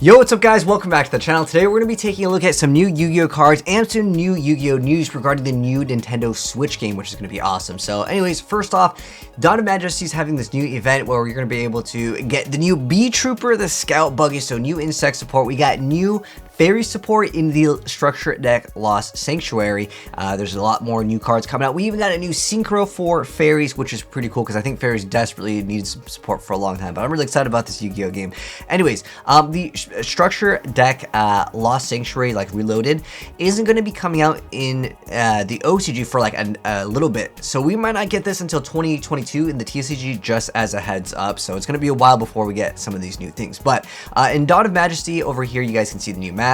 Yo, what's up guys? Welcome back to the channel. Today we're going to be taking a look at some new Yu-Gi-Oh cards and some new Yu-Gi-Oh news regarding the new Nintendo Switch game, which is going to be awesome. So anyways, first off, Dawn of Majesty is having this new event where we're going to be able to get the new Bee Trooper, the Scout Buggy, so new insect support. We got new fairy support in the structure deck Lost Sanctuary. There's a lot more new cards coming out. We even got a new synchro for fairies, which is pretty cool because I think fairies desperately need some support for a long time, but I'm really excited about this Yu-Gi-Oh game. Anyways, the structure deck Lost Sanctuary, like Reloaded, isn't going to be coming out in the OCG for like a little bit, so we might not get this until 2022 in the TCG, just as a heads up. So it's going to be a while before we get some of these new things. But in Dawn of Majesty over here, you guys can see the new mat.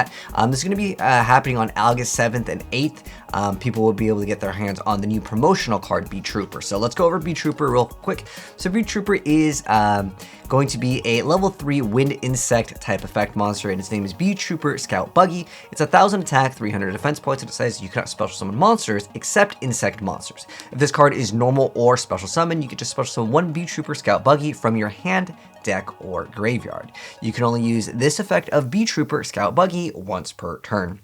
This is going to be happening on August 7th and 8th. People will be able to get their hands on the new promotional card, Bee Trooper. So let's go over Bee Trooper real quick. So Bee Trooper is going to be a level 3 wind insect type effect monster, and its name is Bee Trooper Scout Buggy. It's 1000 attack, 300 defense points, and it says you cannot special summon monsters except insect monsters. If this card is normal or special summon, you can just special summon one Bee Trooper Scout Buggy from your hand, deck, or graveyard. You can only use this effect of Bee Trooper Scout Buggy once per turn.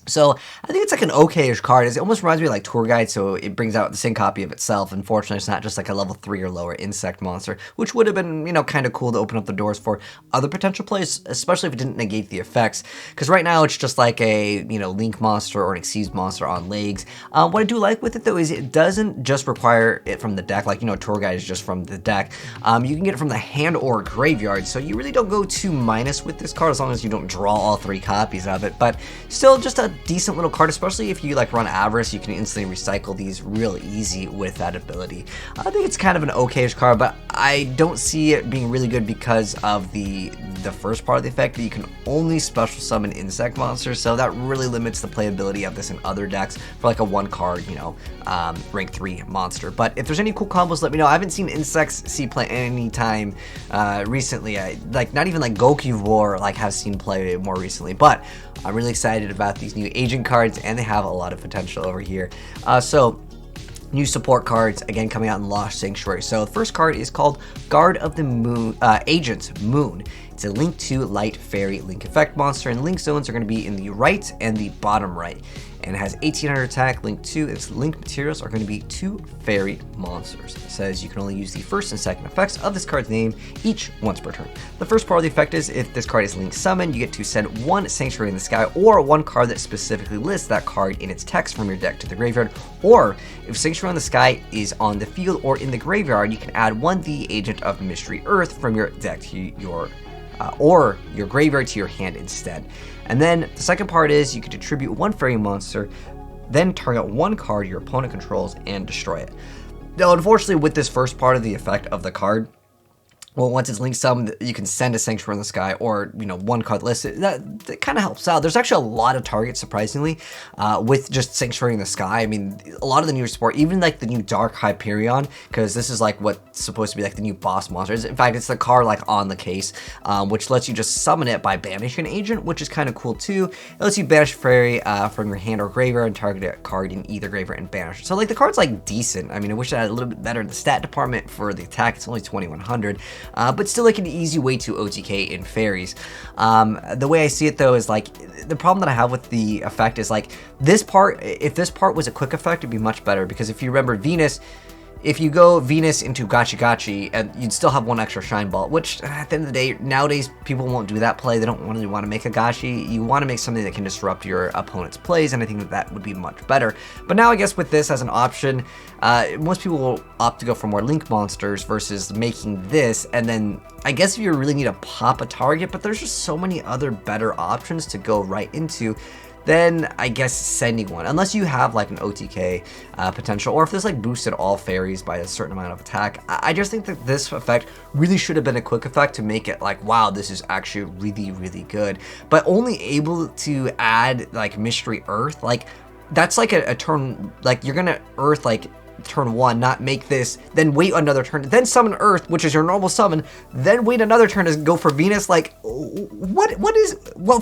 So I think it's like an okay-ish card. It almost reminds me of like Tour Guide, so it brings out the same copy of itself. Unfortunately, it's not just like a level 3 or lower insect monster, which would have been, you know, kind of cool to open up the doors for other potential plays, especially if it didn't negate the effects. Because right now it's just like a, you know, Link monster or an Xyz monster on legs. What I do like with it though is it doesn't just require it from the deck, like, you know, Tour Guide is just from the deck. You can get it from the hand or graveyard, so you really don't go too minus with this card as long as you don't draw all 3 copies of it. But still, just a decent little card, especially if you like run Avarice. You can instantly recycle these real easy with that ability. I think it's kind of an okay-ish card, but I don't see it being really good because of the first part of the effect, that you can only special summon insect monsters, so that really limits the playability of this in other decks for like a 1 card, you know, rank 3 monster. But if there's any cool combos, let me know. I haven't seen insects see play any time recently. Like not even like Gokuvor like has seen play more recently, but I'm really excited about these new agent cards, and they have a lot of potential over here. So new support cards, again, coming out in Lost Sanctuary. So the first card is called Guard of the Moon, Agent Moon. It's a Link 2 Light Fairy Link Effect monster, and Link zones are going to be in the right and the bottom right. And it has 1800 attack, Link 2. Its Link materials are going to be 2 fairy monsters. It says you can only use the first and second effects of this card's name each once per turn. The first part of the effect is if this card is Link summoned, you get to send 1 Sanctuary in the Sky or 1 card that specifically lists that card in its text from your deck to the graveyard. Or if Sanctuary in the Sky is on the field or in the graveyard, you can add 1 the Agent of Mystery Earth from your deck to your or your graveyard to your hand instead. And then the second part is you can attribute 1 fairy monster, then target 1 card your opponent controls and destroy it. Now, unfortunately, with this first part of the effect of the card, well, once it's Link summoned, you can send a Sanctuary in the Sky or, you know, 1 card listed. That kind of helps out. There's actually a lot of targets, surprisingly, with just Sanctuary in the Sky. I mean, a lot of the newer support, even like the new Dark Hyperion, because this is like what's supposed to be like the new boss monsters. In fact, it's the card like on the case, which lets you just summon it by banishing an agent, which is kind of cool too. It lets you banish fairy from your hand or graveyard and target a card in either graveyard and banish it. So like the card's like decent. I mean, I wish I had a little bit better in the stat department for the attack. It's only 2100. But still like an easy way to OTK in fairies. The way I see it though is like, the problem that I have with the effect is like this part, if this part was a quick effect, it'd be much better, because if you remember Venus, if you go Venus into Gachi Gachi, and you'd still have 1 extra Shine Ball, which at the end of the day, nowadays people won't do that play. They don't really want to make a Gachi. You want to make something that can disrupt your opponent's plays, and I think that would be much better. But now I guess with this as an option, most people will opt to go for more Link monsters versus making this, and then I guess if you really need to pop a target, but there's just so many other better options to go right into, then I guess sending 1, unless you have like an OTK potential, or if there's like boosted all fairies by a certain amount of attack. I just think that this effect really should have been a quick effect to make it like, wow, this is actually really, really good. But only able to add like Mystery Earth, like that's like a turn, like you're gonna Earth like turn 1, not make this, then wait another turn, then summon Earth, which is your normal summon, then wait another turn to go for Venus. Like what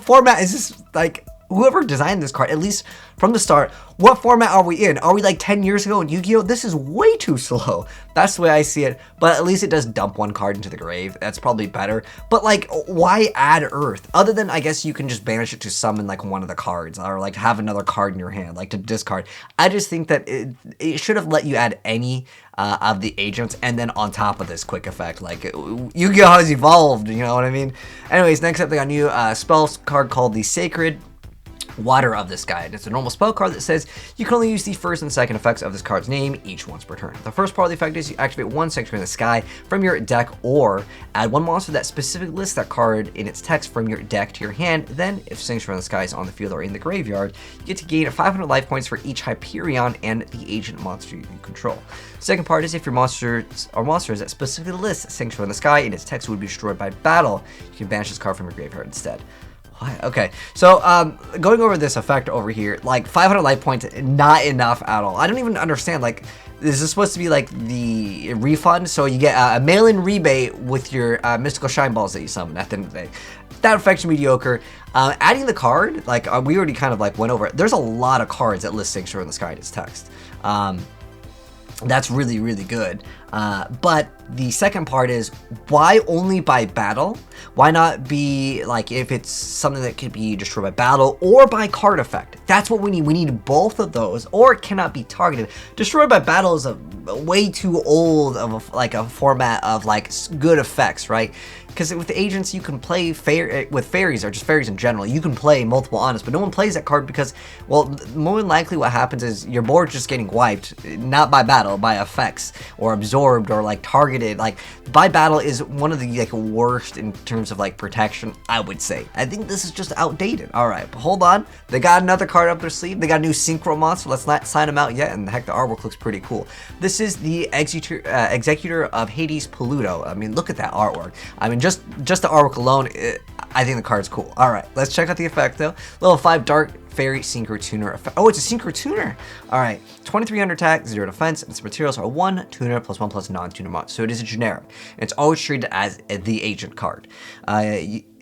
format is this? Like, whoever designed this card, at least from the start, what format are we in? Are we like 10 years ago in Yu-Gi-Oh? This is way too slow. That's the way I see it. But at least it does dump one card into the grave. That's probably better. But like, why add Earth? Other than, I guess you can just banish it to summon like one of the cards, or like have another card in your hand, like to discard. I just think that it should have let you add any of the agents, and then on top of this quick effect, like Yu-Gi-Oh has evolved, you know what I mean? Anyways, next up they got a new spell card called the Sacred Water of the Sky. It's a normal spell card that says you can only use the first and second effects of this card's name each once per turn. The first part of the effect is you activate one Sanctuary in the Sky from your deck, or add one monster that specifically lists that card in its text from your deck to your hand. Then, if Sanctuary in the Sky is on the field or in the graveyard, you get to gain 500 life points for each Hyperion and the agent monster you control. Second part is if your monsters are monsters that specifically list Sanctuary in the Sky in its text would be destroyed by battle, you can banish this card from your graveyard instead. What? Okay, so going over this effect over here, like 500 life points, not enough at all. I don't even understand, like, is this supposed to be like the refund? So you get a mail-in rebate with your mystical shine balls that you summon at the end of the day. That effect's mediocre. Adding the card, like we already kind of like went over it. There's a lot of cards that list Sanctuary in the Sky in its text. That's really, really good. But the second part is, why only by battle? Why not be like, if it's something that could be destroyed by battle or by card effect? That's what we need. We need both of those, or it cannot be targeted. Destroyed by battle is a way too old of a format of like good effects, right? Because with agents, you can play with fairies, or just fairies in general, you can play multiple honest, but no one plays that card because, well, more than likely what happens is your board's just getting wiped, not by battle, by effects, or absorbed, or like targeted. Like, by battle is one of the like worst in terms of like protection, I would say. I think this is just outdated. All right, but hold on. They got another card up their sleeve. They got a new Synchro monster. Let's not sign them out yet, and heck, the artwork looks pretty cool. This is the Executor of Hades Peludo. I mean, look at that artwork. I mean, just the artwork alone, I think the card's cool. All right, let's check out the effect though. Level 5 Dark Fairy Synchro Tuner effect. Oh, it's a Synchro Tuner. All right, 2300 attack, 0 defense, and its materials are 1 tuner plus 1 plus non-tuner mod. So it is a generic. And it's always treated as the agent card.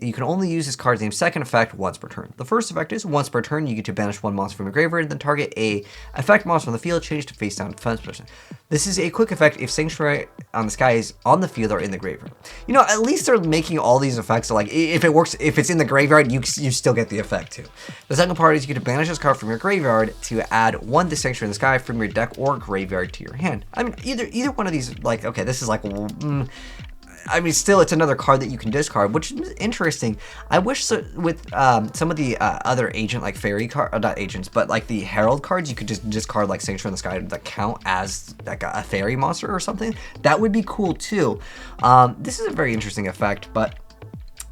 You can only use this card's name's second effect once per turn. The first effect is once per turn, you get to banish one monster from your graveyard, then target a effect monster on the field, change to face down defense position. This is a quick effect if Sanctuary on the Sky is on the field or in the graveyard. You know, at least they're making all these effects, so like if it works, if it's in the graveyard, you still get the effect too. The second part is you get to banish this card from your graveyard to add one to Sanctuary in the Sky from your deck or graveyard to your hand. I mean, either one of these, like, okay, this is like, I mean, still, it's another card that you can discard, which is interesting. I wish so, with some of the other agent, like fairy card, not agents, but like the herald cards, you could just discard like Sanctuary in the Sky that count as like a fairy monster or something. That would be cool too. This is a very interesting effect, but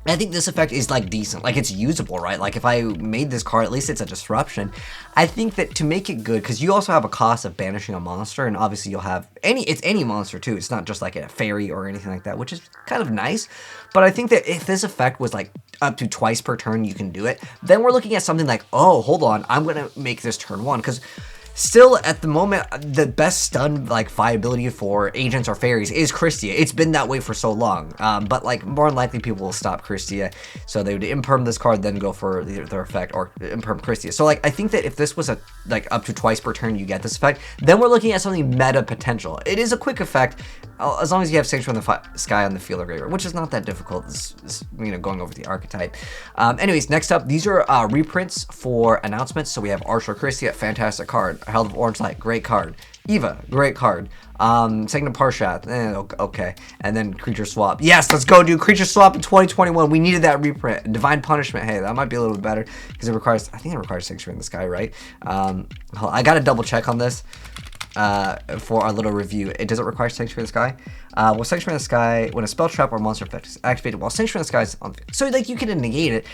I think this effect is like decent, like it's usable, right? Like if I made this card, at least it's a disruption. I think that to make it good, because you also have a cost of banishing a monster, and obviously you'll have it's any monster too. It's not just like a fairy or anything like that, which is kind of nice. But I think that if this effect was like up to twice per turn, you can do it. Then we're looking at something like, oh, hold on, I'm gonna make this turn 1, because still, at the moment, the best stun like viability for agents or fairies is Christia. It's been that way for so long, but like more than likely people will stop Christia, so they would imperm this card, then go for their effect, or imperm Christia. So like I think that if this was a like up to twice per turn, you get this effect. Then we're looking at something meta potential. It is a quick effect as long as you have Sanctuary in the Sky on the field or graveyard, which is not that difficult. This, you know, going over the archetype. Anyways, next up, these are reprints for announcements. So we have Archer Christia, fantastic card. Herald of Orange Light, great card. Eva, great card. Second of Parshat, okay. And then Creature Swap. Yes, let's go do Creature Swap in 2021. We needed that reprint. Divine Punishment, hey, that might be a little bit better because it requires, I think it requires Sanctuary in the Sky, right? I gotta double check on this for our little review. It doesn't require Sanctuary in the Sky. Well, Sanctuary in the Sky, when a spell trap or monster effect is activated while Sanctuary in the Sky is on the field. So like you can negate it.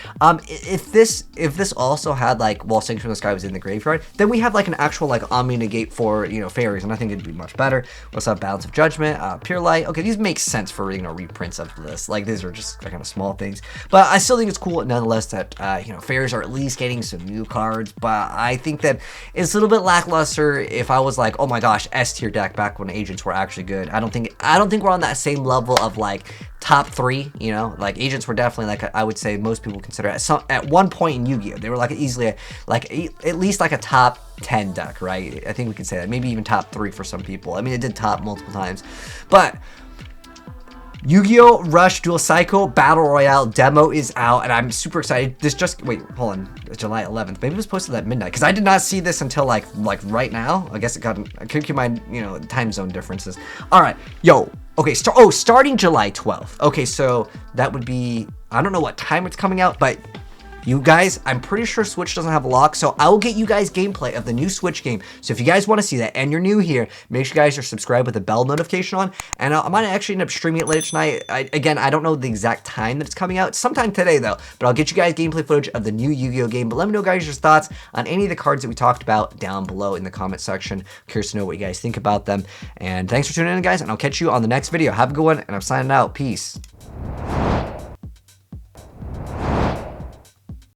If this also had like while Sanctuary in the Sky was in the graveyard, then we have like an actual like omni negate for, you know, fairies, and I think it'd be much better. We also have Balance of Judgment, Pure Light. Okay, these make sense for, you know, reprints of this. Like these are just kind of small things, but I still think it's cool nonetheless that you know, fairies are at least getting some new cards. But I think that it's a little bit lackluster if I was like, oh my gosh, S tier deck back when agents were actually good. I don't think don't think we're on that same level of like top 3, you know, like agents were definitely like, I would say most people consider at one point in Yu-Gi-Oh! They were like easily like at least like a top 10 deck, right? I think we could say that, maybe even top 3 for some people. I mean, it did top multiple times, but Yu-Gi-Oh! Rush Duel Cycle Battle Royale demo is out, and I'm super excited. This just, wait, hold on, it's July 11th. Maybe it was posted at midnight, because I did not see this until like right now. I guess it got, I could keep my, you know, time zone differences. All right, yo, okay, starting July 12th. Okay, so that would be, I don't know what time it's coming out, but you guys, I'm pretty sure Switch doesn't have a lock, so I will get you guys gameplay of the new Switch game. So if you guys want to see that and you're new here, make sure you guys are subscribed with the bell notification on. And I might actually end up streaming it later tonight. Again, I don't know the exact time that it's coming out. Sometime today though, but I'll get you guys gameplay footage of the new Yu-Gi-Oh game. But let me know guys your thoughts on any of the cards that we talked about down below in the comment section. Curious to know what you guys think about them. And thanks for tuning in guys, and I'll catch you on the next video. Have a good one, and I'm signing out. Peace.